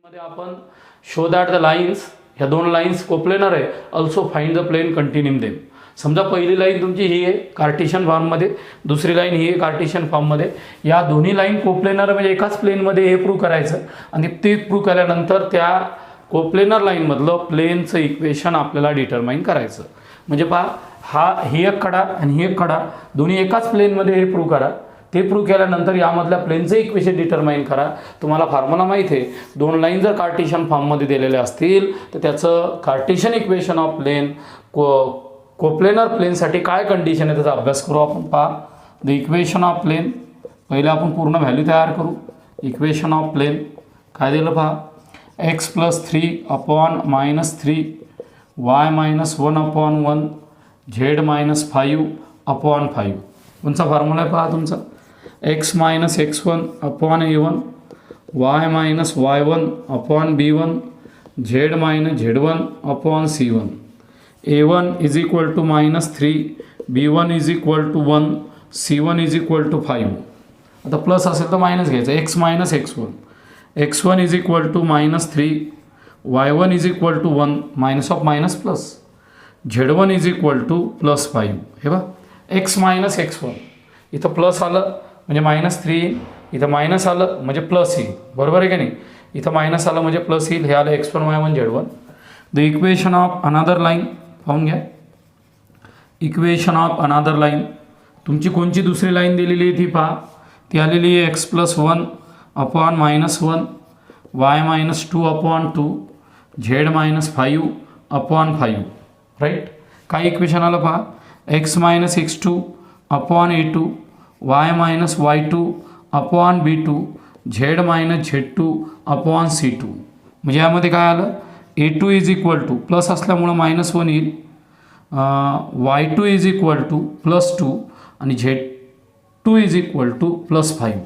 मध्ये आपण show that the lines, ह्या दोन लाईन्स कोप्लेनर आहे, also find the plane containing them. समजा पहिली लाईन तुमची ही आहे कार्टेशियन फॉर्ममध्ये, दुसरी लाईन ही आहे कार्टेशियन फॉर्ममध्ये. या दोन्ही लाईन कोप्लेनर म्हणजे एकाच प्लेनमध्ये हे प्रूव्ह करायचं आणि ते प्रूव्ह केल्यानंतर त्या कोप्लेनर लाईनमधलं प्लेनचं इक्वेशन आपल्याला डिटरमाइन करायचं. म्हणजे पहा, ही एक कडा आणि ही एक कडा दोन्ही एकाच प्लेनमध्ये हे प्रूव्ह करा. ते प्रूव्ह केल्यानंतर यामधल्या प्लेनचं इक्वेशन डिटरमाइन करा. तुम्हाला फॉर्म्युला माहीत आहे, दोन लाईन जर कार्टेशियन फॉर्ममध्ये दिलेले असतील तर त्याचं Cartesian equation of plane coplanar प्लेनसाठी काय कंडिशन आहे त्याचा अभ्यास करू आपण. पहा, द इक्वेशन ऑफ प्लेन, पहिले आपण पूर्ण व्हॅल्यू तयार करू. इक्वेशन ऑफ प्लेन काय दिलं पहा, x + 3 upon -3 y - 1 upon 1 z - 5 upon 5. कोणचा फॉर्म्युला आहे पहा तुमचा, x - x1 upon a1 y - y1 upon b1 z - z1 upon c1. a1 is equal to -3, b1 is equal to 1, c1 is equal to 5. आता plus असेल तर minus घ्यायचं. x - x1, x1 is equal to -3, y1 is equal to 1, minus of minus plus, z1 is equal to +5. हे बघा, x - x1 इथं plus आलं म्हणजे -3, इथं मायनस आलं म्हणजे प्लस येईल. बरोबर आहे की नाही, इथं मायनस आलं म्हणजे प्लस येईल. हे आलं x1 y1 z1. The equation of another line पाहून घ्या. इक्वेशन ऑफ अनादर लाईन तुमची कोणची दुसरी लाईन दिलेली आहे ती पहा. ती आलेली आहे x + 1 upon -1 y - 2 upon 2 z - 5 upon 5. Right, काय इक्वेशन आलं पहा, x - x2 upon a2 y - y2 upon b2 z - z2 upon c2. म्हणजे यामध्ये काय आलं, a2 is equal to plus असल्यामुळं -1 येईल, y2 इज इक्वल टू +2 आणि z2 is equal to +5.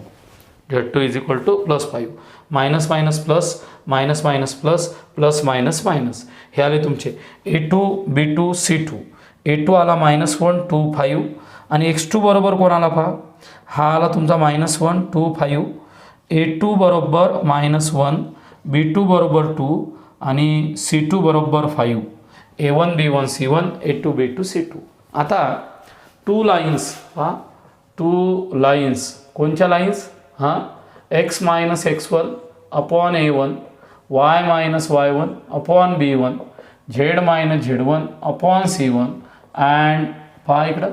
z2 is equal to +5. Minus minus plus, minus minus plus, plus minus minus. हे आले तुमचे a2 b2 c2. a2 आला -1 2 5 आणि x2 बरोबर कोण आला पहा, हा आला तुमचा -1 2 5. a2 बरोबर -1, b2 बरोबर 2 आणि c2 बरोबर 5. a1 b1 c1 a2 b2 c2. आता टू लाईन्स पहा, टू लाईन्स कोणत्या लाईन्स, हां, x - x1 upon a1 y - y1 upon b1 z - z1 upon c1 and पहा इकडं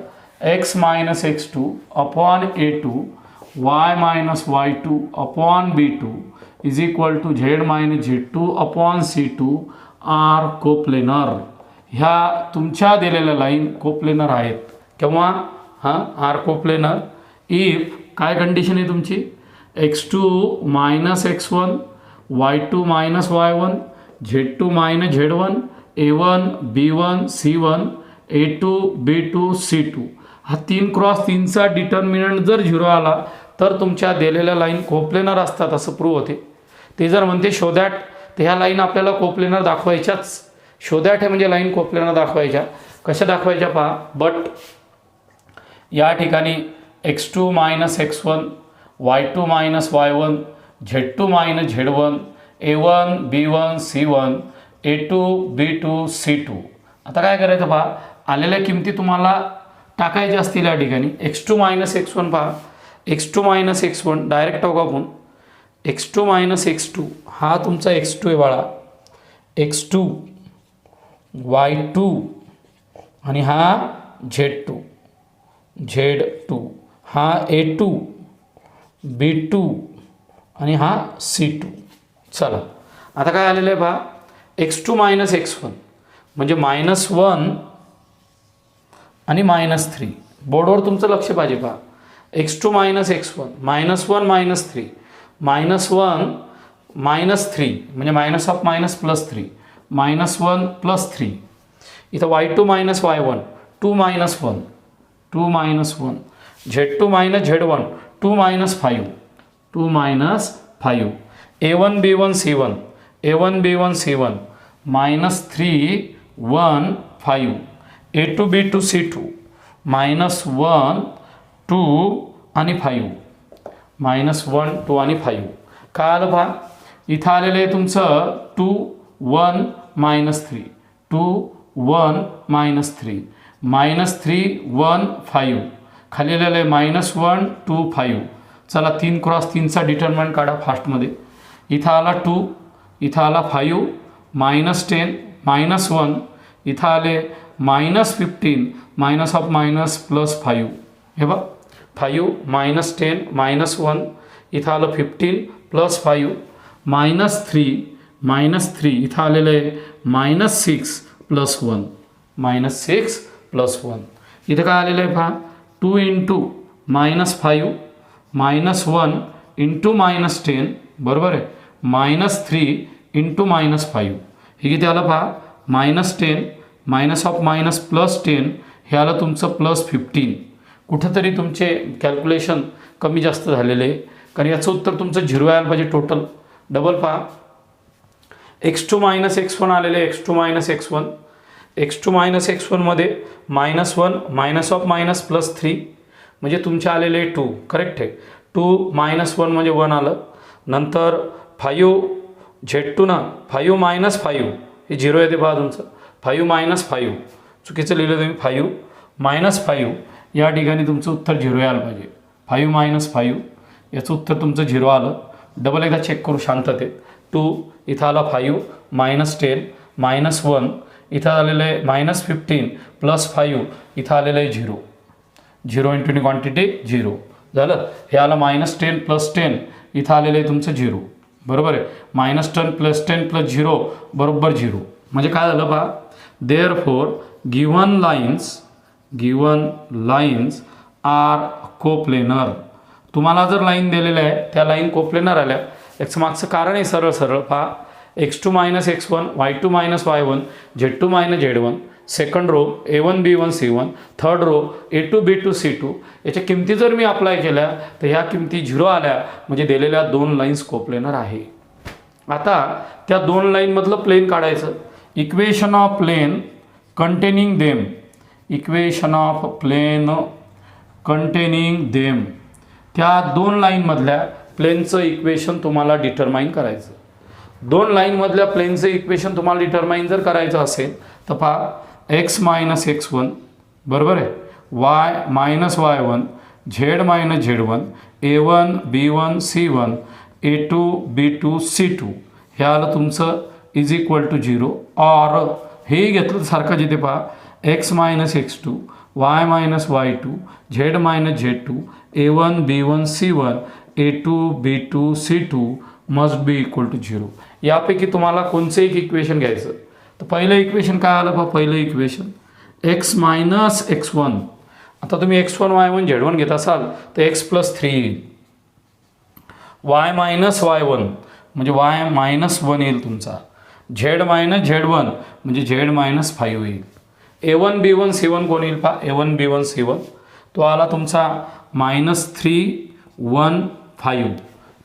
x - x2 upon a2 y - y2 upon b2 is equal to z - z2 upon c2 are coplanar. ह्या तुमच्या दिलेल्या line coplanar आहेत. केव्हा, हां, are coplanar if काय condition आहे तुमची, x2 - x1 y2 - y1 z2 - z1 a1 b1 c1 a2 b2 c2. हा 3x3चा डिटर्मिनंट जर 0 आला तर तुमच्या दिलेल्या लाईन कोप्लेनर असतात असं प्रूव्ह होते. ते जर म्हणते शो दॅट, तर ह्या लाईन आपल्याला कोप्लेनर दाखवायच्याच. शो दॅट हे म्हणजे लाईन कोप्लेनर दाखवायच्या. कशा दाखवायच्या पहा, बट या ठिकाणी x2 - x1 y2 - y1 z2 - z1 a1 b1 c1 a2 b2 c2. आता काय करायचं पहा, आलेल्या किमती तुम्हाला टाकायच्या असतील या ठिकाणी. x2 - x1 पहा, x2 - x1 डायरेक्ट टाकू आपण. x2 - x2 हा तुमचा x2 आहे बाळा, x2 y2 आणि हा z2 हा a2 b2 आणि हा c2. चला, आता काय आलेलं आहे पहा, x2 - x1 म्हणजे -1 आणि -3. बोर्डवर तुमचं लक्ष पाहिजे पहा. x2 - x1 -1 -3 -1 -3 म्हणजे मायनस ऑफ मायनस +3 -1 +3. इथं y2 - y1 2 - 1 2 - 1 z2 - z1 2 - 5 2 - 5 a1 b1 c1 a1 b1 c1 -3 1 5 a2 b2 c2 -1 2 आणि 5 -1 2 आणि 5. काय आलं पहा, इथं आलेलं आहे तुमचं 2 1 -3 2 1 -3 -3 1 5 खाली आलेलं आहे -1 2 5. चला 3 क्रॉस 3चा डिटर्मिनंट काढा फास्टमध्ये. इथं आला 2 इथं आला 5 -10 -1 इथं आले -15 मायनस ऑफ मायनस +5. हे बघ 5 -10 -1 इथं आलं 15 +5 -3 इथं आलेलं आहे -6 +1 -6 +1. इथं काय आलेलं आहे पहा 2 × -5 -1 × -10 बरोबर आहे -3 × -5 हे किती आलं पहा -10 मायनस ऑफ मायनस +10 हे आलं तुमचं +15. कुठंतरी तुमचे कॅल्क्युलेशन कमी जास्त झालेले आहे कारण याचं उत्तर तुमचं 0 यायला पाहिजे टोटल. डबल पहा x2 - x1 आलेले x2 - x1 x2 - x1 मध्ये -1 मायनस ऑफ मायनस +3 म्हणजे तुमचे आलेले 2 करेक्ट आहे. 2 -1 म्हणजे 1 आलं. नंतर 5 Z2 ना 5 - 5 हे 0 येते पहा तुमचं 5 - 5 चुकीचं लिहिलं तुम्ही 5 - 5 या ठिकाणी तुमचं उत्तर 0 यायला पाहिजे. 5 - 5 याचं उत्तर तुमचं 0 आलं. डबल एकदा चेक करू शांततेत. 2 इथं आला 5 -10 -1 इथं आलेलं आहे -15 +5 इथं आलेलं आहे 0 0 × क्वांटिटी 0 झालं. हे आलं -10 +10 इथं आलेलं आहे तुमचं 0 बरोबर आहे. -10 +10 +0 बरोबर 0 म्हणजे काय झालं पहा therefore given lines are coplanar. तुम्हाला जर लाईन दिलेल्या आहे त्या लाईन कोप्लेनर आल्या याचं मागचं कारण आहे सरळ पहा x2 - x1 y2 - y1 z2 - z1 second row a1 b1 c1 third row a2 b2 c2 याच्या किमती जर मी अप्लाय केल्या तर ह्या किमती 0 आल्या म्हणजे दिलेल्या 2 लाईन्स कोप्लेनर आहे. आता त्या 2 लाईनमधलं प्लेन काढायचं. Equation of plane containing them त्या 2 लाईनमधल्या प्लेनचं इक्वेशन तुम्हाला डिटरमाइन करायचं. 2 लाईनमधल्या प्लेनचं इक्वेशन तुम्हाला डिटरमाइन जर करायचं असेल तर पहा x - x1 बरोबर आहे y - y1 z - z1 a1 b1 c1 a2 b2 c2 हे आलं तुमचं = 0 और हे घेतलं सारखं जिथे पहा x - x2 y - y2 z - z2 a1 b1 c1 a2 b2 c2 must be = 0. यापैकी तुम्हाला कोणचं एक इक्वेशन घ्यायचं. तर पहिलं इक्वेशन काय आलं पहा पहिलं इक्वेशन x - x1. आता तुम्ही x1 y1 z1 घेत असाल तर x + 3 येईल. y - y1 म्हणजे y - 1 येईल तुमचा. z - z1 म्हणजे z - 5 येईल. a1 b1 c1 कोण येईल पहा a1 b1 c1 तो आला तुमचा -3 1 5.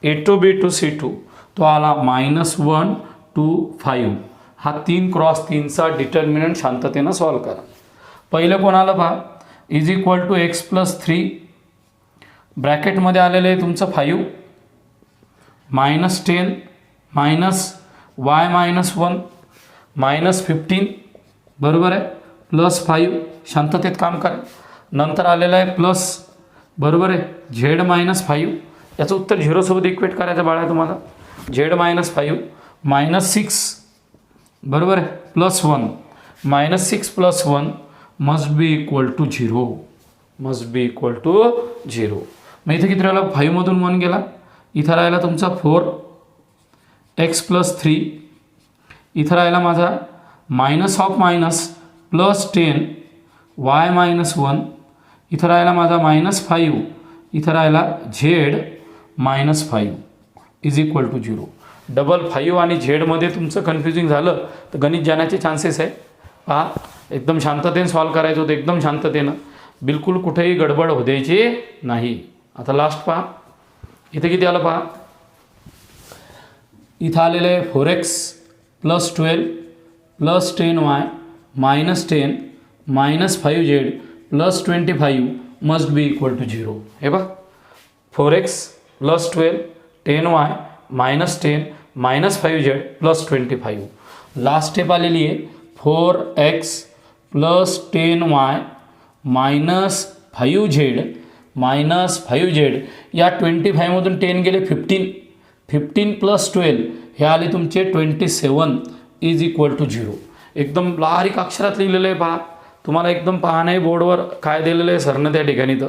a2 b2 c2 तो आला -1 2 5. हा 3 क्रॉस 3चा डिटर्मिनंट शांततेनं सॉल्व करा. पहिलं कोण आलं पहा = x + 3 ब्रॅकेटमध्ये आलेलं आहे तुमचं 5 -10 -y -1 -15 बरोबर आहे +5 शांततेत काम करा. नंतर आलेलं आहे प्लस बरोबर आहे z - 5 याचं उत्तर 0 सोबत इक्वेट करायचं बाळा तुम्हाला. z - 5 -6 बरोबर आहे +1 -6 + 1 मस्ट बी = 0 मग इथे किती राहिला 5 मधून 1 गेला. इथं राहिला तुमचा 4 x + 3 इथं राहिला माझा मायनस ऑफ मायनस +10 y - 1 इथं राहिला माझा -5 इथं राहिला z - 5 = 0. डबल 5 आणि झेडमध्ये तुमचं कन्फ्युजिंग झालं तर गणित जाण्याचे चान्सेस आहे. पहा एकदम शांततेने सॉल्व करायचं होतं एकदम शांततेनं बिलकुल कुठेही गडबड होऊ द्यायची नाही. आता लास्ट पहा इथे किती आलं पहा इथं आलेलं आहे 4x + 12 + 10y -10 -5z + 25 must be = 0. हे बघ 4x + 12 10y -10 -5z plus 25. Last step आलेली आहे 4x plus 10y minus 5z या 25मधून 10 गेले 15 प्लस 12 हे आले तुमचे 27 इज इक्वल टू 0. एकदम बारीक अक्षरात लिहिलेलं आहे पहा. तुम्हाला एकदम पहा नाही बोर्डवर काय दिलेलं आहे सरनं त्या ठिकाणी. तर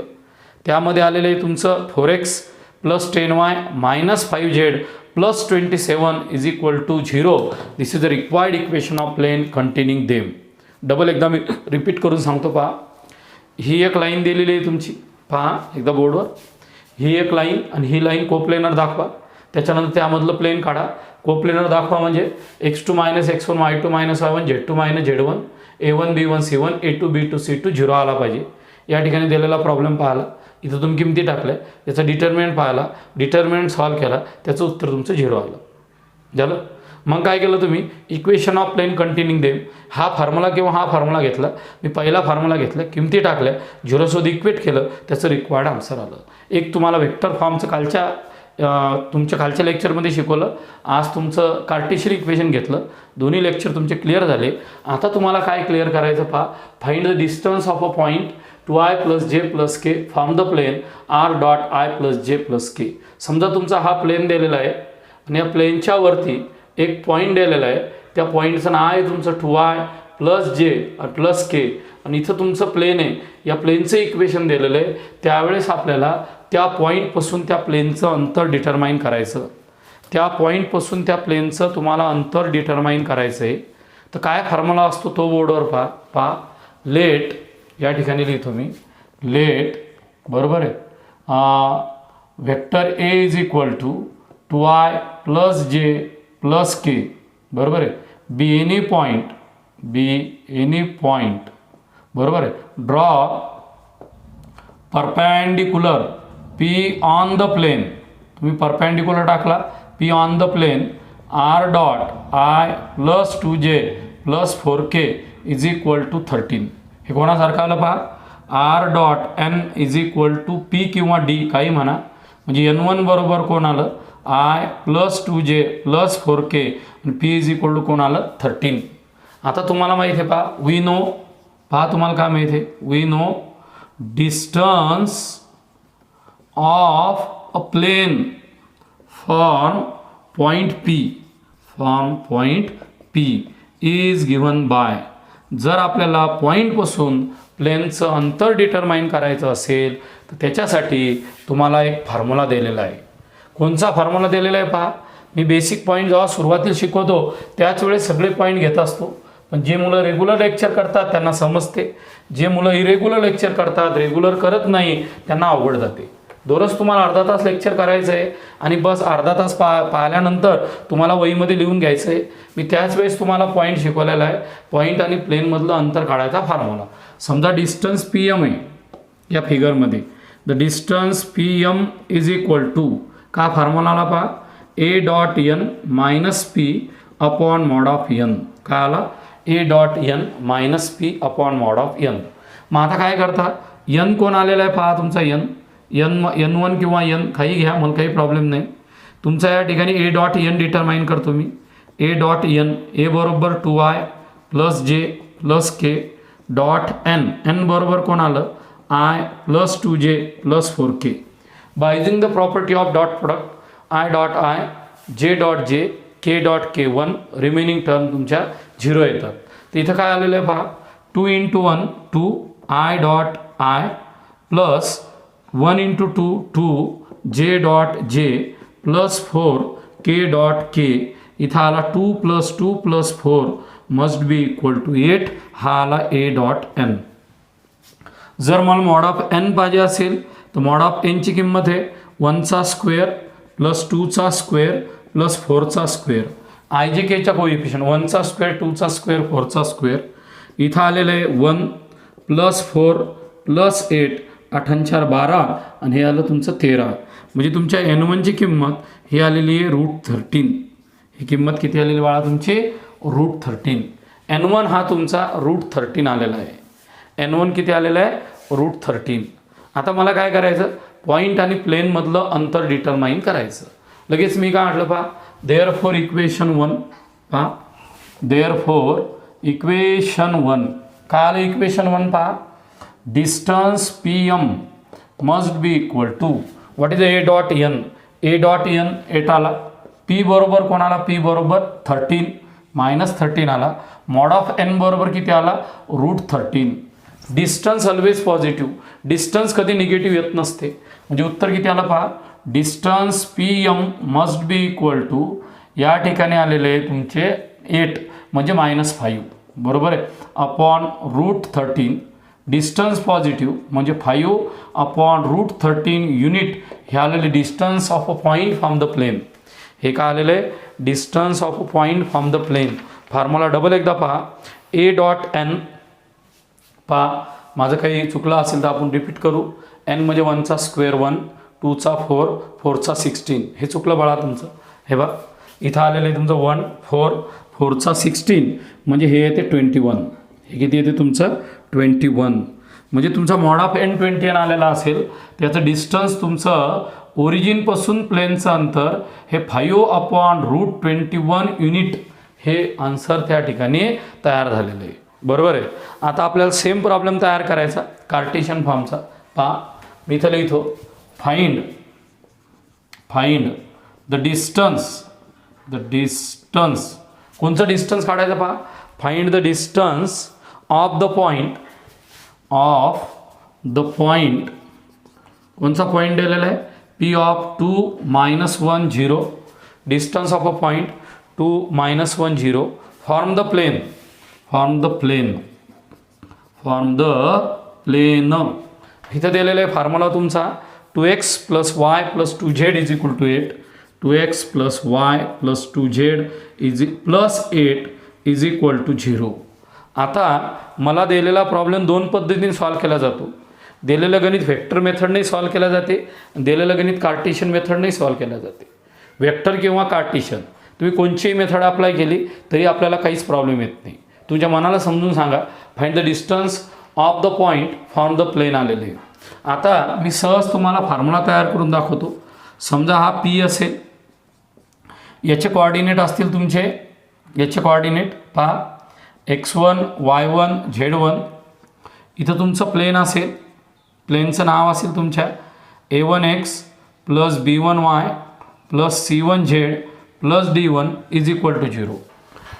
त्यामध्ये आलेलं आहे तुमचं 4x plus 10y minus 5z plus 27 is equal to 0. This is the required equation of plane containing them. Double एकदा मी रिपीट करून सांगतो पहा. ही एक लाईन दिलेली आहे तुमची पहा एकदा बोर्डवर. ही एक लाईन आणि ही लाईन कोप्लेनर दाखवा. त्याच्यानंतर त्यामधलं प्लेन काढा. कोप्लेनर दाखवा म्हणजे x2 minus x1 y2 minus y1 z2 minus z1 a1 b1 c1 a2 b2 c2 0 आला पाहिजे. या ठिकाणी दिलेला प्रॉब्लेम पाहिला. इथं तुम्ही किमती टाकल्या. याचा डिटर्मिनंट पाहिला. डिटर्मिनंट सॉल्व केला. त्याचं उत्तर तुमचं 0 आलं. झालं. मग काय केलं तुम्ही equation of plane containing them हा फॉर्म्युला किंवा हा फॉर्म्युला घेतला. मी पहिला फॉर्म्युला घेतला किमती टाकल्या 0 सोबत इक्वेट केलं त्याचं रिक्वायर्ड आन्सर आलं. एक तुम्हाला वेक्टर फॉर्मचं तुमच्या खालच्या लेक्चरमध्ये शिकवलं. आज तुमचं कार्टेशियन इक्वेशन घेतलं. दोन्ही लेक्चर तुमचे क्लिअर झाले. आता तुम्हाला काय क्लिअर करायचं पहा. Find the distance of a point 2i plus जे plus K from the plane R dot I plus जे प्लस के. समजा तुमचा हा प्लेन दिलेला आहे आणि या प्लेनच्या वरती एक पॉईंट दिलेला आहे. त्या पॉईंटचं नाव आहे तुमचं 2i प्लस जे प्लस के आणि इथं तुमचं प्लेन आहे. या प्लेनचं इक्वेशन दिलेलं आहे. त्यावेळेस आपल्याला त्या पॉईंटपासून त्या प्लेनचं अंतर डिटरमाइन करायचं. त्या पॉईंटपासून त्या प्लेनचं तुम्हाला अंतर डिटरमाइन करायचं आहे. तर काय फॉर्म्युला असतो तो बोर्डवर पहा. लेट या ठिकाणी लिहितो मी. लेट बरोबर आहे vector A is equal to 2i plus जे प्लस के बरोबर आहे. बी एनी पॉईंट बरोबर आहे. Draw perpendicular P on the plane. तुम्ही परपेंडिकुलर टाकला P on the plane R dot I plus 2j plus 4k is equal to 13. हे कोणासारखं आलं पहा. R dot N is equal to P किंवा D काही म्हणा. म्हणजे N1 बरोबर कोण आलं I plus 2j plus 4k आणि P इज इक्वल टू कोण आलं 13. आता तुम्हाला माहिती आहे पहा वी नो पहा तुम्हाला काय माहिती आहे. We know distance of a plane from point P is given by. जर आपल्याला पॉईंटपासून प्लेनचं अंतर डिटरमाइन करायचं असेल तर त्याच्यासाठी तुम्हाला एक फॉर्म्युला दिलेला आहे. कोणचा फॉर्म्युला दिलेला आहे पहा. मी बेसिक पॉईंट जेव्हा सुरुवातीला शिकवतो त्याच वेळेस सगळे पॉईंट घेत असतो. पण जे मुलं रेग्युलर लेक्चर करतात त्यांना समजते. जे मुलं इरेग्युलर लेक्चर करतात रेग्युलर करत नाही त्यांना अवघड जाते. दररोज तुम्हाला अर्धा तास लेक्चर करायचं आहे आणि बस अर्धा तास पाहिल्यानंतर तुम्हाला वहीमध्ये लिहून घ्यायचं आहे. मी त्याच वेळेस तुम्हाला पॉईंट शिकवलेला आहे. पॉईंट आणि प्लेनमधलं अंतर काढायचा फॉर्म्युला. समजा डिस्टन्स PM आहे या फिगरमध्ये. The distance PM is equal to का फॉर्म्युलाला पहा A dot N minus P upon mod of N. काय आला A dot N minus P upon mod of N. मग आता काय करता N कोण आलेला आहे पहा तुमचा N1 किंवा N काही घ्या मला काही प्रॉब्लेम नाही. तुमचा या ठिकाणी A डॉट N डिटरमाइन करतो मी. A डॉट N A बरोबर 2i प्लस जे प्लस के डॉट N बरोबर कोण आलं I plus 2j plus 4k. By using the property of dot product I dot I J dot J K dot K1 remaining term तुमच्या 0 येतात. तर इथं काय आलेलं आहे पहा 2 into 1 2 I dot I plus 1 into 2 J dot J plus 4 K dot K. इथं आला 2 plus 4 must be equal to 8. हा आला A डॉट N. जर मला मॉड ऑफ N पाहिजे असेल तर मॉड ऑफ N ची किंमत आहे 1चा स्क्वेअर प्लस 2चा स्क्वेअर प्लस 4चा स्क्वेअर. IJKच्या कोइफिशियंट 1चा स्क्वेअर 2चा स्क्वेअर 4चा स्क्वेअर. इथं आलेलं आहे 1 प्लस 4 प्लस 8 8 4 12 आणि हे आलं तुमचं 13. म्हणजे तुमच्या N1ची किंमत ही आलेली आहे √13. ही किंमत किती आलेली बाळा तुमची √13. N1 हा तुमचा √13 आलेला आहे. N1 किती आलेला आहे √13. आता मला काय करायचं पॉईंट आणि प्लेनमधलं अंतर डिटरमाइन करायचं. लगेच मी काय म्हटलं पहा देअरफॉर इक्वेशन 1 पहा, देअरफॉर इक्वेशन 1 काय आलं इक्वेशन 1 पहा, distance P M must be equal to what is A dot N, A dot N 8 आला, पी बरोबर कोण आला, पी बरोबर 13 -13 आला, मॉड ऑफ एन बरोबर किती आला, √13. डिस्टन्स ऑलवेज पॉझिटिव्ह, डिस्टन्स कधी निगेटिव्ह येत नसते, म्हणजे उत्तर किती आलं पहा, distance P M must be equal to या ठिकाणी आलेले आहे तुमचे 8 म्हणजे -5 बरोबर आहे, अपॉन √13. डिस्टन्स पॉझिटिव्ह म्हणजे 5 अपॉन √13 युनिट हे आलेले distance of a point from the plane. हे काय आलेलं आहे, distance of a point from the plane. Formula double एकदा पहा, ए डॉट एन पहा, माझं काही चुकलं असेल तर आपण रिपीट करू. एन म्हणजे 1चा स्क्वेअर 1, 2चा 4, 4चा 16. हे चुकलं बाळा तुमचं, हे बघा इथं आलेलं आहे तुमचं 1 4, 4चा 16 म्हणजे हे येते 21. हे किती येते तुमचं 21. म्हणजे तुमचा मॉड ऑफ एन 20 आलेला असेल, त्याचं डिस्टन्स तुमचं ओरिजिनपासून प्लेनचं अंतर हे 5 अपॉन √21 युनिट हे आन्सर त्या ठिकाणी तयार झालेलं आहे बरोबर आहे. आता आपल्याला सेम प्रॉब्लेम तयार करायचा कार्टेशियन फॉर्मचा. पहा मी इथं लिहितो, फाइंड द डिस्टन्स कोणचं डिस्टन्स काढायचं पहा, find the distance of the point कोणचा पॉईंट दिलेला आहे, P of 2 -1 0, distance of a point 2 -1 0, form the plane. इथं दिलेला आहे फॉर्म्युला तुमचा 2x + y + 2z = 8, 2x + y + 2z + 8 = 0. आता मला दिलेला प्रॉब्लेम दोन पद्धतीने सॉल्व केला जातो. दिलेलं गणित व्हेक्टर मेथडने सॉल्व केलं जाते, दिलेलं गणित कार्टेशियन मेथडने सॉल्व केलं जाते. व्हेक्टर किंवा कार्टेशियन तुम्ही कोणतीही मेथड अप्लाय केली तरी आपल्याला काहीच प्रॉब्लेम येत नाही. तुमच्या मनाला समजून सांगा, find the distance of the point from the plane आलेले आहे. आता मी सहज तुम्हाला फॉर्म्युला तयार करून दाखवतो. समजा हा P असेल, याचे कोऑर्डिनेट असतील तुमचे, याचे कोऑर्डिनेट पहा x1 y1 z1. इथं तुमचं प्लेन असेल, प्लेनचं नाव असेल तुमच्या a1x + b1y + c1z + d1 = 0.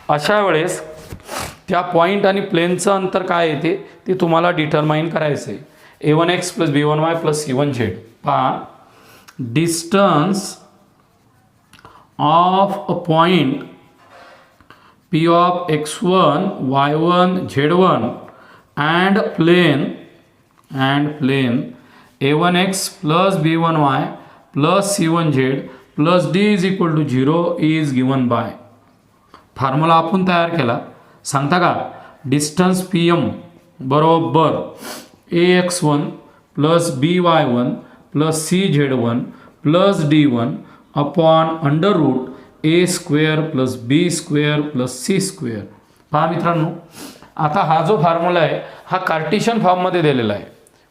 अशा वेळेस त्या पॉईंट आणि प्लेनचं अंतर काय येते ते तुम्हाला डिटरमाइन करायचं आहे. a1x + b1y + c1z. पहा distance of a point P of x1 y1 z1 and plane a1x + b1y + c1z + d = 0 is given by. Formula आपण तयार केला, सांगता का, डिस्टन्स PM बरोबर ax1 + by1 + cz1 + d1 upon √a² + b² + c². पहा मित्रांनो, आता हा जो फॉर्म्युला आहे हा कार्टेशियन फॉर्ममध्ये दिलेला आहे.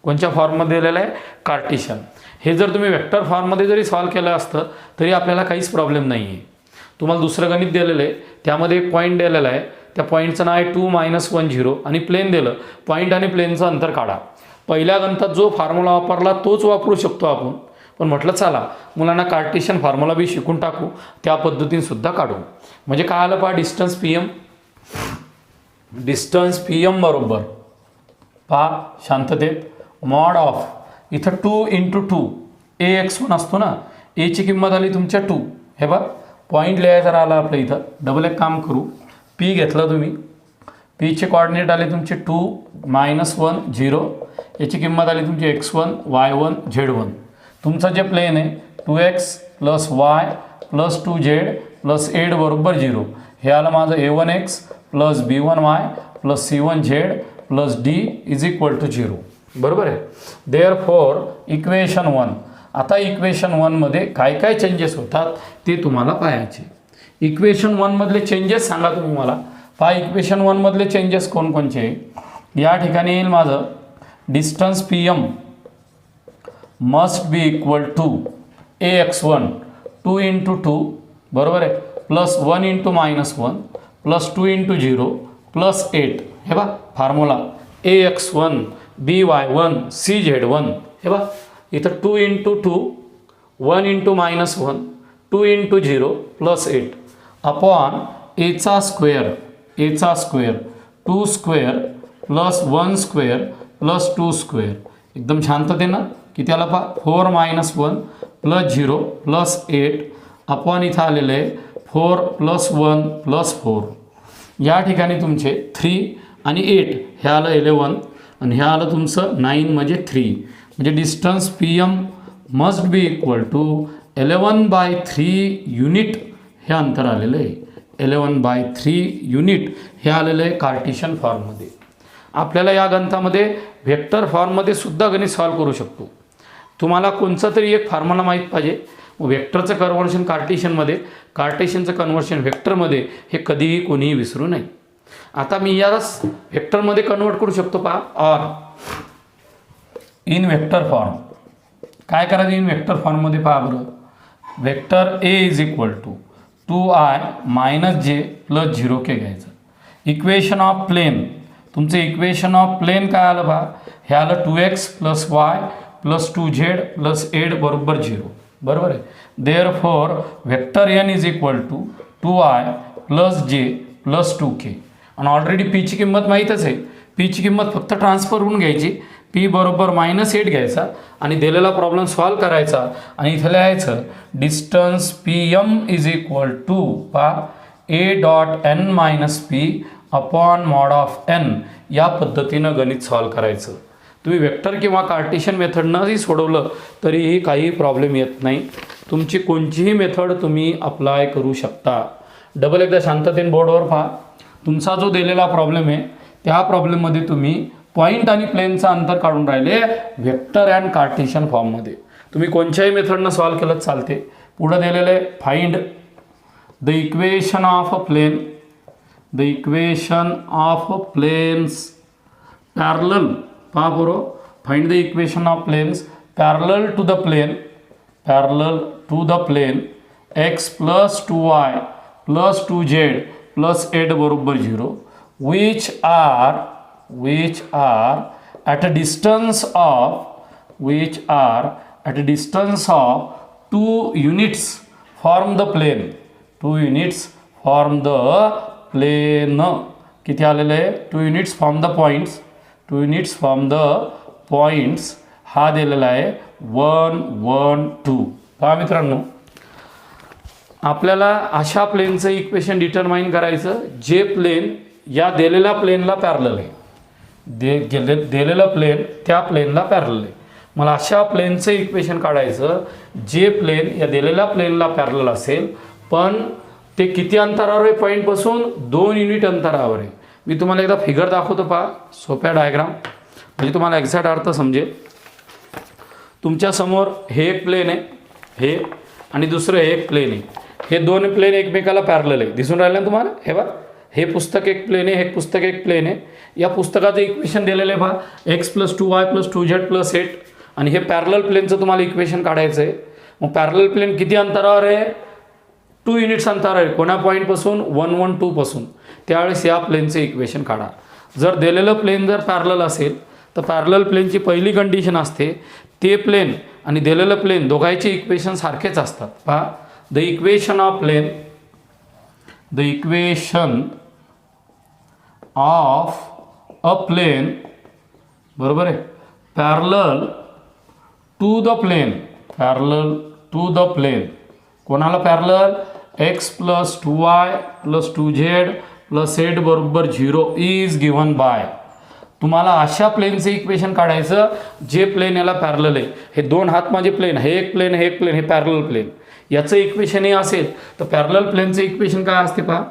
कोणत्या फॉर्ममध्ये दिलेला आहे, कार्टेशियन. हे जर तुम्ही वेक्टर फॉर्ममध्ये जरी सॉल्व केलं असतं तरी आपल्याला काहीच प्रॉब्लेम नाही आहे. तुम्हाला दुसरं गणित दिलेलं आहे, त्यामध्ये एक पॉईंट दिलेला आहे, त्या पॉईंटचं नाव आहे 2 -1 0 आणि प्लेन दिलं, पॉईंट आणि प्लेनचं अंतर काढा. पहिल्या गणितात जो फॉर्म्युला वापरला तोच वापरू शकतो आपण, पण म्हटलं चला मुलांना कार्टेशियन फॉर्म्युला बी शिकून टाकू, त्या पद्धतीने सुद्धा काढू. म्हणजे काय आलं पहा, डिस्टन्स पी एम बरोबर पहा शांततेत मॉड ऑफ इथं 2 × 2 ax1 असतो ना, ची किंमत आली तुमच्या 2. हे बघ पॉईंट लिहायचा राहिला आपलं इथं, डबल एक काम करू, P घेतलं तुम्ही, Pचे कोऑर्डिनेट आले तुमचे 2 -1 0, याची किंमत आली तुमची x1 y1 z1. तुमचं जे प्लेन आहे 2x + y + 2z + 8 = 0. हे आलं माझं a1x + b1y + c1z + d = 0 बरोबर आहे. Therefore equation 1. आता इक्वेशन 1 मध्ये काय काय चेंजेस होतात ते तुम्हाला पाहायचे. इक्वेशन 1 मधले चेंजेस सांगा तुम्ही मला. पहा इक्वेशन 1 मधले चेंजेस कोणकोणचे. या ठिकाणी येईल माझं distance PM must be equal to ax1 2 × 2 बरोबर आहे, plus 1 into -1 plus 2 into 0 plus 8. हे बा फॉर्म्युला AX1 BY1 CZ1. हे बा इथं 2 into 2 1 into -1 2 into 0 plus 8 upon एचा square 2 square plus 1 square plus 2 square. एकदम शांततेनं किती आला पा 4 -1 प्लस 0 प्लस 8 अपॉन इथं आलेलं आहे 4 प्लस 1 प्लस 4. या ठिकाणी तुमचे 3 आणि 8 हे आलं 11 आणि हे आलं तुमचं 9 म्हणजे 3. म्हणजे distance PM must be equal to 11/3 unit हे अंतर आलेलं आहे. 11/3 युनिट हे आलेलं आहे कार्टेशियन फॉर्ममध्ये. आपल्याला या गणितामध्ये व्हेक्टर फॉर्ममध्ये सुद्धा गणित सॉल्व करू शकतो. तुम्हाला कोणचा तरी एक फॉर्म्युला माहीत पाहिजे. व्हेक्टरचं कन्व्हर्शन कार्टेशियनमध्ये, कार्टेशियनचं कन्व्हर्शन व्हेक्टरमध्ये हे कधीही कोणीही विसरू नये. आता मी यालाच व्हेक्टरमध्ये कन्वर्ट करू शकतो पहा. ऑर इन व्हेक्टर फॉर्म काय करायचं इन व्हेक्टर फॉर्ममध्ये पहा बरं. Vector A is equal to 2i - j plus 0k घ्यायचं. इक्वेशन ऑफ प्लेन, तुमचं इक्वेशन ऑफ प्लेन काय आलं पहा. हे आलं 2x plus y plus 2z plus 8 बरोबर 0. बरोबर आहे. Therefore vector n is equal to 2i plus j plus 2k. आणि ऑलरेडी पीची किंमत माहीतच आहे. पीची किंमत फक्त ट्रान्सफर होऊन घ्यायची. पी बरोबर -8 घ्यायचा आणि दिलेला प्रॉब्लेम सॉल्व करायचा आणि इथं लिहायचं distance PM is equal to A.n-p upon mod of n. या पद्धतीनं गणित सॉल्व करायचं. तुम्ही वेक्टर किंवा कार्टेशियन मेथडनंही सोडवलं तरीही काही प्रॉब्लेम येत नाही. तुमची कोणतीही मेथड तुम्ही अप्लाय करू शकता. डबल एकदा शांततेने बोर्डवर पहा. तुमचा जो दिलेला प्रॉब्लेम आहे त्या प्रॉब्लेममध्ये तुम्ही पॉईंट आणि प्लेनचं अंतर काढून राहिले व्हेक्टर अँड कार्टेशियन फॉर्ममध्ये. तुम्ही कोणत्याही मेथडनं सॉल्व केलं चालते. पुढं दिलेलं आहे find the equation of a plane, the equation of planes parallel. पहा बरोबर, find the equation of planes parallel to the plane x plus 2y plus 2z plus 8 बरोबर 0 which are at a distance of 2 units form the plane. 2 units form the plane. किती आलेलं आहे 2 units form the points. 2 units form the points. हा दिलेला आहे 1 1 2. पहा मित्रांनो, आपल्याला अशा प्लेनचं इक्वेशन डिटरमाइन करायचं जे प्लेन या दिलेल्या प्लेनला पॅरलल आहे. दिलेलं प्लेन त्या प्लेनला पॅरलल आहे. मला अशा प्लेनचं इक्वेशन काढायचं जे प्लेन या दिलेल्या प्लेनला पॅरलल असेल पण ते किती अंतरावर आहे पॉईंटपासून 2 युनिट अंतरावर आहे. मी तुम्हाला एकदा फिगर दाखवतो पहा, सोप्या डायग्राम म्हणजे तुम्हाला एक्झॅक्ट अर्थ समजेल. तुमच्यासमोर हे एक प्लेन आहे हे आणि दुसरं हे एक प्लेन आहे. हे दोन प्लेन एकमेकाला पॅरलल आहे. दिसून राहिलं ना तुम्हाला. हे बघा, हे पुस्तक एक प्लेन आहे, हे पुस्तक एक प्लेन आहे. या पुस्तकाचं इक्वेशन दिलेलं आहे पहा x plus 2y plus 2z plus 8 आणि हे पॅरलल प्लेनचं तुम्हाला इक्वेशन काढायचं आहे. मग पॅरलल प्लेन किती अंतरावर आहे 2 युनिट्स अंतरावर आहे. कोणा पॉईंटपासून 1 1 2 पासून. त्यावेळेस या प्लेनचे इक्वेशन काढा. जर दिलेलं प्लेन जर पॅरलल असेल तर पॅरलल प्लेनची पहिली कंडिशन असते ते प्लेन आणि दिलेलं प्लेन दोघांचे इक्वेशन सारखेच असतात. पहा the equation of plane, the equation of a plane बरोबर आहे parallel to the plane, parallel to the plane. कोणाला parallel x plus 2y plus 2z plus 8 बरोबर 0 इज गिव्हन बाय. तुम्हाला अशा प्लेनचे इक्वेशन काढायचं जे प्लेन याला पॅरलल आहे. हे दोन हात माझे प्लेन, हे एक प्लेन हे एक प्लेन, हे पॅरलल प्लेन. याचं इक्वेशन हे असेल तर पॅरलल प्लेनचं इक्वेशन काय असते पहा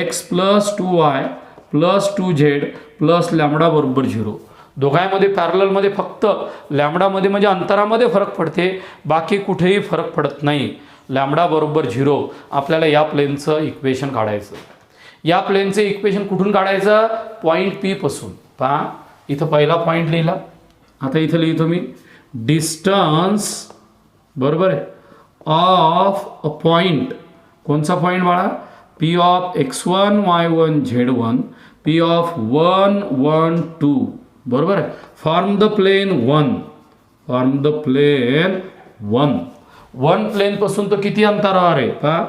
x plus 2y plus 2z plus lambda बरोबर 0. दोघांमध्ये पॅरललमध्ये फक्त लॅम्बडामध्ये म्हणजे अंतरामध्ये फरक पडते, बाकी कुठेही फरक पडत नाही. लॅम्बडा बरोबर 0 आपल्याला या प्लेनचं इक्वेशन काढायचं. या प्लेनचं इक्वेशन कुठून काढायचं पॉईंट P पासून. पहा इथं पहिला पॉईंट लिहिला. आता इथं लिहितो मी डिस्टन्स बरोबर आहे ऑफ अ पॉईंट. कोणचा पॉईंट बाळा? P of x1 y1 z1 P of 1 1 2 बरोबर आहे. Form the plane 1 from the plane 1 प्लेनपासून तो किती अंतरावर आहे पहा.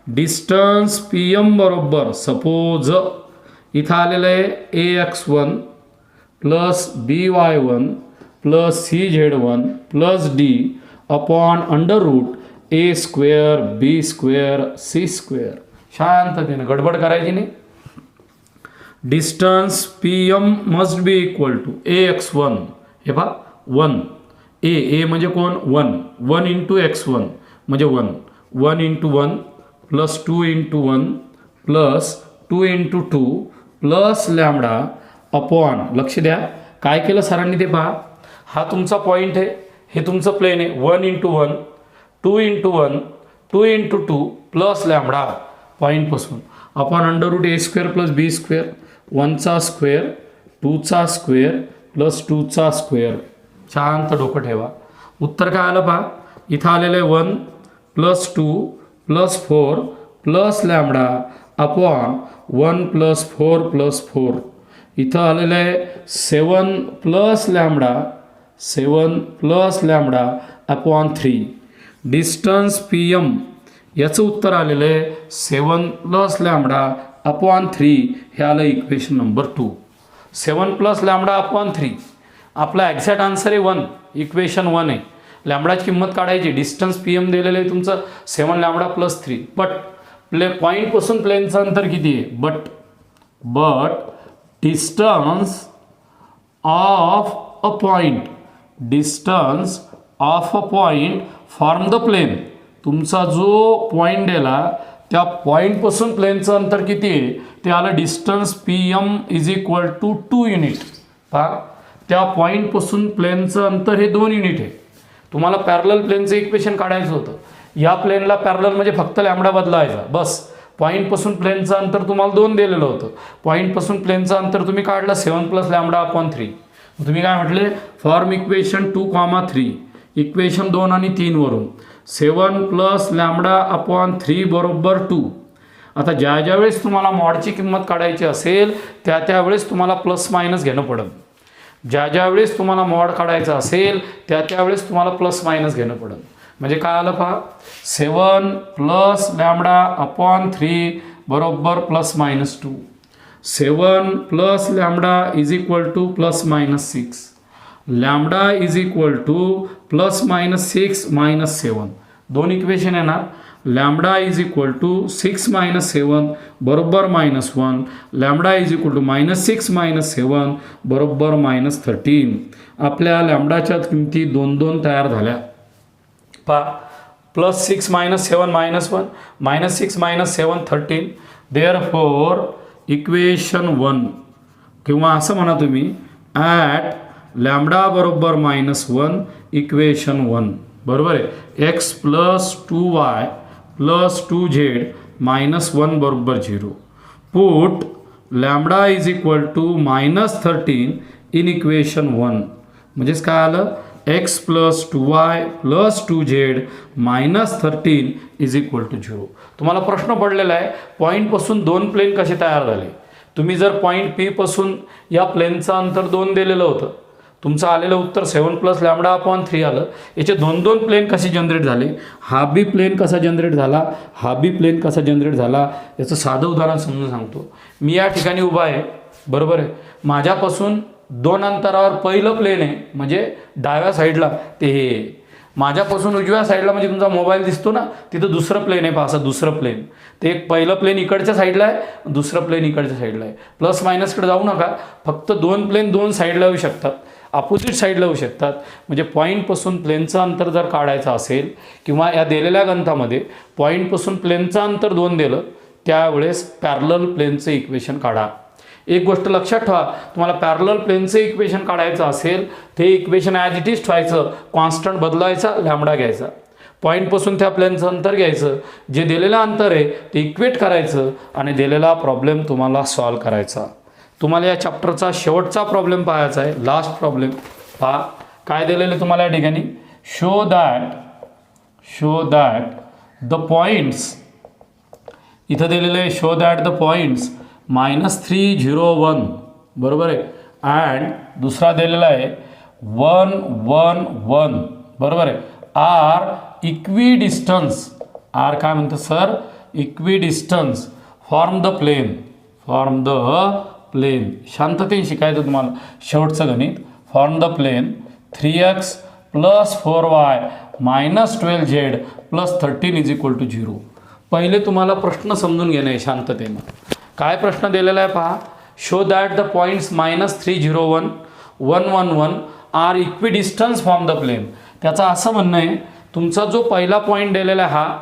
डिस्टन्स पी एम बरोबर सपोज इथं आलेलं आहे ax1 plus by1 plus cz1 प्लस d upon under root a square b square c square. शांततेने गडबड करायची नाही. Distance P M must be equal to ax1 हे पहा 1 ए म्हणजे कोण 1 इंटू x1 म्हणजे 1 into 1 plus 2 into 1 plus 2 into 2 plus lambda upon. लक्ष द्या काय केलं सरांनी ते पहा. हा तुमचा पॉईंट आहे, हे तुमचं प्लेन आहे. 1 into 1 2 into 1 2 into 2 plus lambda पॉईंटपासून upon under root A square plus B square. 1चा स्क्वेअर 2चा स्क्वेअर प्लस 2चा स्क्वेअर. शांत डोकं ठेवा. उत्तर काय आलं पहा. इथं आलेलं आहे 1 plus 2 plus 4 plus lambda upon 1 plus 4 plus 4. इथं आलेलं आहे 7 plus lambda upon 3. Distance P M याचं उत्तर आलेलं आहे 7 प्लस लॅमडा अपॉन 3. हे आलं equation number 2. 7 plus lambda upon 3. आपला एक्झॅक्ट आन्सर आहे 1. इक्वेशन 1 आहे. लॅमडाची किंमत काढायची. डिस्टन्स पी एम दिलेलं आहे तुमचं 7 लॅमडा प्लस 3. बट पॉईंटपासून प्लेनचं अंतर किती आहे. But distance of a point from the plane. तुमचा जो पॉईंट दिला त्या पॉईंटपासून प्लेनचं अंतर किती आहे ते आलं. Distance P M is equal to 2 unit. पहा त्या पॉईंटपासून प्लेनचं अंतर हे 2 युनिट आहे. तुम्हाला पॅरलल प्लेनचं इक्वेशन काढायचं होतं. या प्लेनला पॅरलल म्हणजे फक्त लॅमडा बदलायचा बस. पॉईंटपासून प्लेनचं अंतर तुम्हाला 2 दिलेलं होतं. पॉईंटपासून प्लेनचं अंतर तुम्ही काढलं 7 प्लस लॅमडा अपॉन 3. तुम्ही काय म्हटले फॉर्म इक्वेशन 2,3 इक्वेशन 2 आणि 3 वरून 7 प्लस लॅमडा अपॉन 3 बरोबर 2. आता ज्या वेळेस तुम्हाला मॉडची किंमत काढायची असेल त्यावेळेस तुम्हाला प्लस मायनस घेणं पडेल. ज्या वेळेस तुम्हाला मॉड काढायचा असेल त्यावेळेस तुम्हाला प्लस मायनस घेणं पडेल. म्हणजे काय आलं पहा 7 प्लस लॅमडा अपॉन 3 बरोबर plus minus 2. 7 plus lambda is equal to plus minus 6. Lambda is equal to plus minus 6 minus 7. 2 equation येणार. Lambda is equal to 6 minus 7 बरोबर minus 1. Lambda is equal to minus 6 minus 7 बरोबर minus 13. आपल्या लॅमडाच्या किमती 2 तयार झाल्या. पहा plus 6 minus 7 minus 1 minus 6 minus 7 13. Therefore equation 1 किंवा असं म्हणा तुम्ही ॲट लॅमडा बरोबर मायनस 1 इक्वेशन 1 बरोबर आहे. X plus 2y plus 2z minus 1 बरोबर 0. Put lambda is equal to minus 13 in equation 1. म्हणजेच काय आलं x plus 2y plus 2z minus 13 is equal to 0. तुम्हाला प्रश्न पडलेला आहे पॉईंटपासून 2 प्लेन कसे तयार झाले. तुम्ही जर पॉईंट पी पासून या प्लेनचं अंतर 2 दिलेलं होतं. तुमचं आलेलं उत्तर 7 प्लस लॅमडा अपॉन 3 आलं. याचे 2 प्लेन कसे जनरेट झाले. हा बी प्लेन कसा जनरेट झाला, हा बी प्लेन कसा जनरेट झाला याचं साधं उदाहरण समजून सांगतो. मी या ठिकाणी उभा आहे बरोबर आहे. माझ्यापासून 2 अंतरावर पहिलं प्लेन आहे म्हणजे डाव्या साईडला ते हे. माझ्यापासून उजव्या साईडला म्हणजे तुमचा मोबाईल दिसतो ना तिथं दुसरं प्लेन आहे. पहा असं दुसरं प्लेन. ते एक पहिलं प्लेन इकडच्या साईडला आहे दुसरं प्लेन इकडच्या साईडला आहे. प्लस मायनसकडे जाऊ नका. फक्त 2 प्लेन 2 साईडला येऊ शकतात. अपोजिट साईडला होऊ शकतात. म्हणजे पॉईंटपासून प्लेनचं अंतर जर काढायचं असेल किंवा या दिलेल्या ग्रंथामध्ये पॉईंटपासून प्लेनचं अंतर 2 दिलं त्यावेळेस पॅरलल प्लेनचं इक्वेशन काढा. एक गोष्ट लक्षात ठेवा तुम्हाला पॅरलल प्लेनचं इक्वेशन काढायचं असेल ते इक्वेशन ॲज इट इज ठेवायचं. कॉन्स्टंट बदलायचा लॅमडा घ्यायचा. पॉईंटपासून त्या प्लेनचं अंतर घ्यायचं. जे दिलेलं अंतर आहे ते इक्वेट करायचं आणि दिलेला प्रॉब्लेम तुम्हाला सॉल्व करायचा. तुम्हाला या चॅप्टरचा शेवटचा प्रॉब्लेम पाहायचा आहे. लास्ट प्रॉब्लेम पहा काय दिलेलं तुम्हाला या ठिकाणी. शो दॅट द पॉईंट्स इथं दिलेलं आहे शो दॅट द पॉईंट्स -3, 0, 1 बरोबर आहे. अँड दुसरा दिलेला आहे 1, 1, 1 बरोबर आहे. आर इक्विडिस्टन्स, आर काय म्हणतं sir, equidistance from the plane, from the plane. शांततेने शिकायचं तुम्हाला शेवटचं गणित. From the plane 3x + 4y - 12z + 13 = 0. पहिले तुम्हाला प्रश्न समजून घेणे आहे शांततेनं. काय प्रश्न दिलेला आहे पहा. Show that the points -3, 0, 1, 1, 1, 1 are equidistance from the plane. त्याचं असं म्हणणं आहे तुमचा जो पहिला पॉईंट दिलेला आहे हा,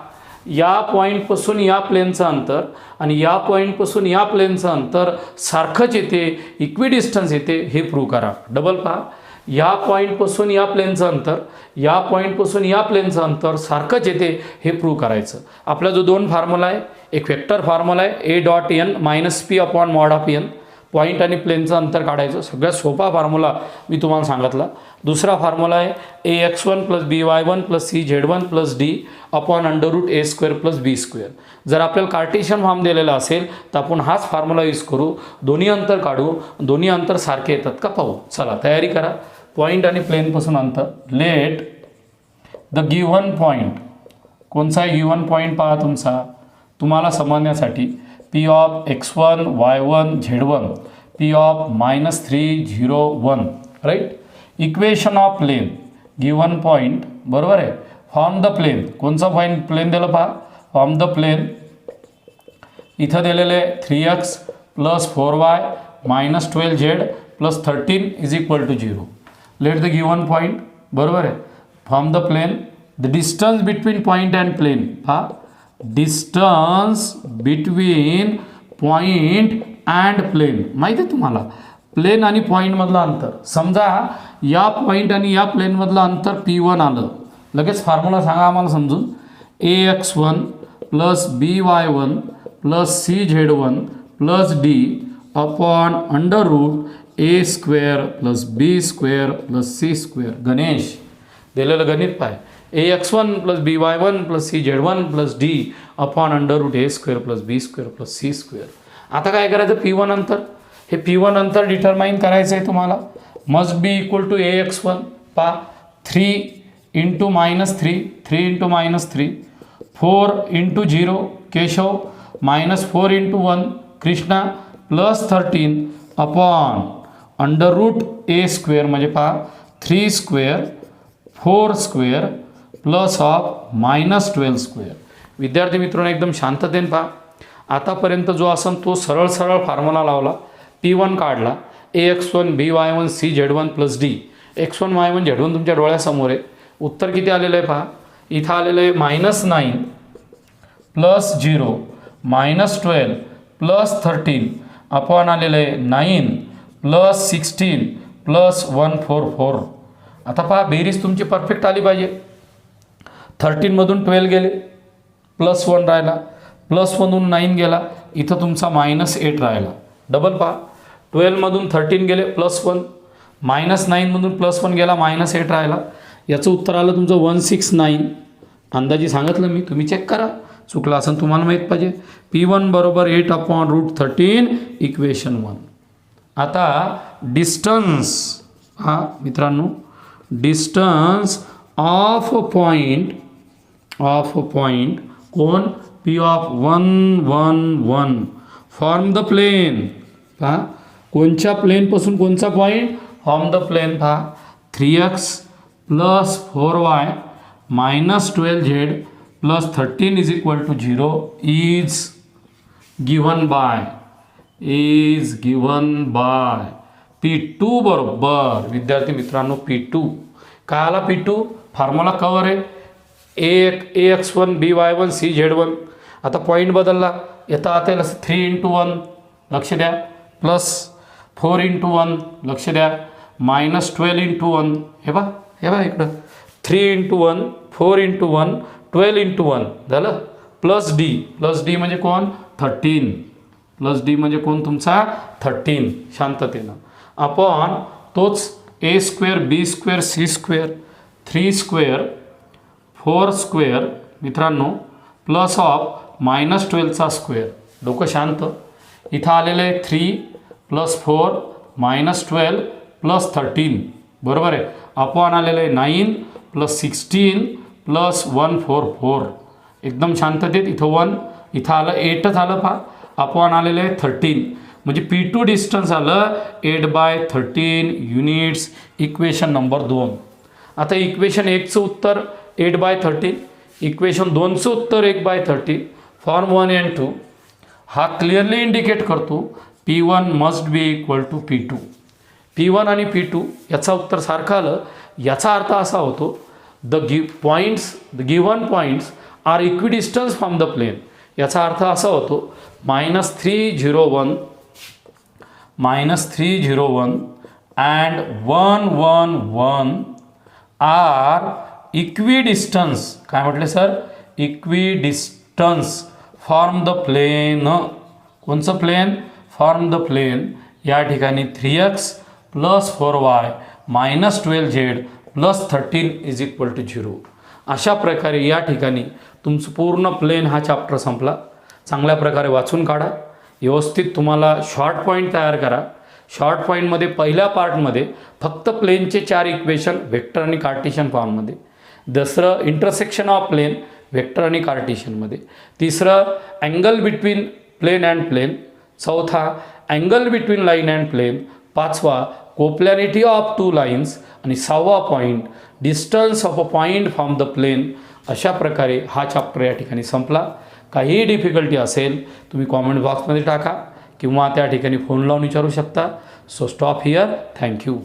या पॉईंटपासून या प्लेनचं अंतर आणि या पॉईंटपासून या प्लेनचं अंतर सारखंच येते, इक्विडिस्टन्स येते, हे प्रूव्ह करा. डबल पहा, या पॉईंटपासून या प्लेनचं अंतर, या पॉईंटपासून या प्लेनचं अंतर सारखंच येते, हे प्रूव्ह करायचं. आपला जो 2 फॉर्म्युला आहे, एक वेक्टर फॉर्म्युला आहे A.n - p/mod(n). पॉईंट आणि प्लेनचं अंतर काढायचं, सगळ्यात सोपा फॉर्म्युला मी तुम्हाला सांगितला. दुसरा फॉर्म्युला आहे ax1 + by1 + cz1 + d / √a² + b². जर आपल्याला कार्टेशियन फॉर्म दिलेला असेल तर आपण हाच फॉर्म्युला यूज करू, दोन्ही अंतर काढू, दोन्ही अंतर सारखे येतात का पाहू. चला तयारी करा. पॉईंट आणि प्लेनपासून अंतर. लेट द गिव्हन पॉईंट, कोणचा गिव्हन पॉईंट पहा तुमचा तुम्हाला समजण्यासाठी, p of x1, y1, z1, p of -3, 0, 1 right. Equation of plane, given point बरोबर आहे. फॉर्म द प्लेन, कोणचा पॉईंट प्लेन दिलं पहा, फॉर्म द प्लेन. इथं दिलेले 3x + 4y - 12z + 13 = 0. Late the given point बरोबर आहे. Form the plane. The distance between point and plane पहा, distance between point and plane माहिती आहे तुम्हाला, प्लेन आणि पॉईंटमधलं अंतर. समजा या पॉईंट आणि या प्लेनमधलं अंतर p1 आलं, लगेच फॉर्म्युला सांगा आम्हाला समजून. ax1 + by1 + cz1 + d / √a² + b² + c². Ganesh दिलेलं गणित पाय. ax1 + by1 + cz1 + d / √a² + b² + c². आता काय करायचं, p1 अंतर, हे p1 अंतर डिटरमाइन करायचं आहे तुम्हाला. Must be equal to ax1 पा 3 × -3, 3 × -3, 4 × 0 केशव, -4 × 1 कृष्णा + 13 / √a² म्हणजे पहा 3² 4² + -12². विद्यार्थी मित्रांनो एकदम शांततेने पहा. आतापर्यंत जो असन तो सरळ फॉर्म्युला लावला, p1 काढला, ax1 by1 cz1 + d. x1 y1 z1 तुमच्या डोळ्यासमोर आहे. उत्तर किती आलेलं आहे पहा, इथं आलेलं आहे -9 + 0 -12 + 13 / आलेलं आहे 9 + 16 + 144. आता पहा बेरीज तुमची परफेक्ट आली पाहिजे. 13मधून 12 गेले, +1 राहिला, +1मधून 9 गेला, इथं तुमचा -8 राहिला. डबल पहा, 12मधून 13 गेले, +1, -9मधून +1 गेला, -8 राहिला. याचं उत्तर आलं तुमचं 169. अंदाजी सांगितलं मी, तुम्ही चेक करा, चुकलं असं तुम्हाला माहीत पाहिजे. p1 = 8/√13 equation 1. आता डिस्टन्स, हा मित्रांनो, डिस्टन्स ऑफ पॉईंट कोण, p of 1, 1, 1 from the plane. पहा कोणच्या प्लेनपासून कोणचा पॉईंट, फॉर्म द प्लेन. पहा 3x + 4y - 12z + 13 = 0 is given bye p2 बरोबर. विद्यार्थी मित्रांनो p2 काय आला, p2 फॉर्म्युला कवर आहे. ax1 by1 cz1. आता पॉईंट बदलला, येता आता 3 × 1 लक्ष द्या, +4 × 1 लक्ष द्या, -12 × 1 हे बा इकडं 3 × 1 4 × 1 12 × 1 झालं, +d म्हणजे कोण 13, +d म्हणजे कोण तुमचा 13. शांततेनं आपण तोच a² b² c² 3² 4² मित्रांनो +3 -12चा स्क्वेअर. डोकं शांत. इथं आलेलं आहे 3 + 4 -12 + 13 बरोबर आहे. अपॉन आलेलं आहे 9 + 16 + 144. एकदम शांततेत. इथं 1, इथं आलं 8च आलं पहा. अपॉन आलेलं आहे 13 म्हणजे P2 डिस्टन्स आलं 8/13 युनिट्स. Equation number 2. आता इक्वेशन 1चं उत्तर 8/13, इक्वेशन 2चं उत्तर 1/13. फॉर्म 1 and 2 हा क्लिअरली इंडिकेट करतो P1 must be equal to P2. P1 आणि P2 याचा उत्तर सारखं आलं. याचा अर्थ असा होतो the given points are equidistance from the plane. याचा अर्थ असा होतो -301 and 111 आर इक्विडिस्टन्स. काय म्हटले sir? Equidistance from the plane. कोणचं प्लेन? From the plane. या ठिकाणी 3x + 4y - 12z + 13 = 0. अशा प्रकारे या ठिकाणी तुमचं पूर्ण प्लेन हा चॅप्टर संपला. चांगल्या प्रकारे वाचून काढा. व्यवस्थित तुम्हाला शॉर्ट पॉईंट तयार करा. शॉर्ट पॉईंटमध्ये पहिल्या पार्टमध्ये फक्त प्लेनचे 4 इक्वेशन व्हेक्टर आणि कार्टेशियन फॉर्ममध्ये. दुसरं इंटरसेक्शन ऑफ प्लेन व्हेक्टर आणि कार्टेशियनमध्ये. तिसरं angle between plane and plane. चौथा angle between line and plane. पाचवा कोप्लॅनिटी ऑफ 2 लाईन्स. आणि 6वा point distance of a point from the plane. अशा प्रकारे हा चॅप्टर या ठिकाणी संपला. काहीही डिफिकल्टी असेल तुम्ही कॉमेंट बॉक्समध्ये टाका किंवा त्या ठिकाणी फोन लावून विचारू शकता. So stop here. थँक्यू.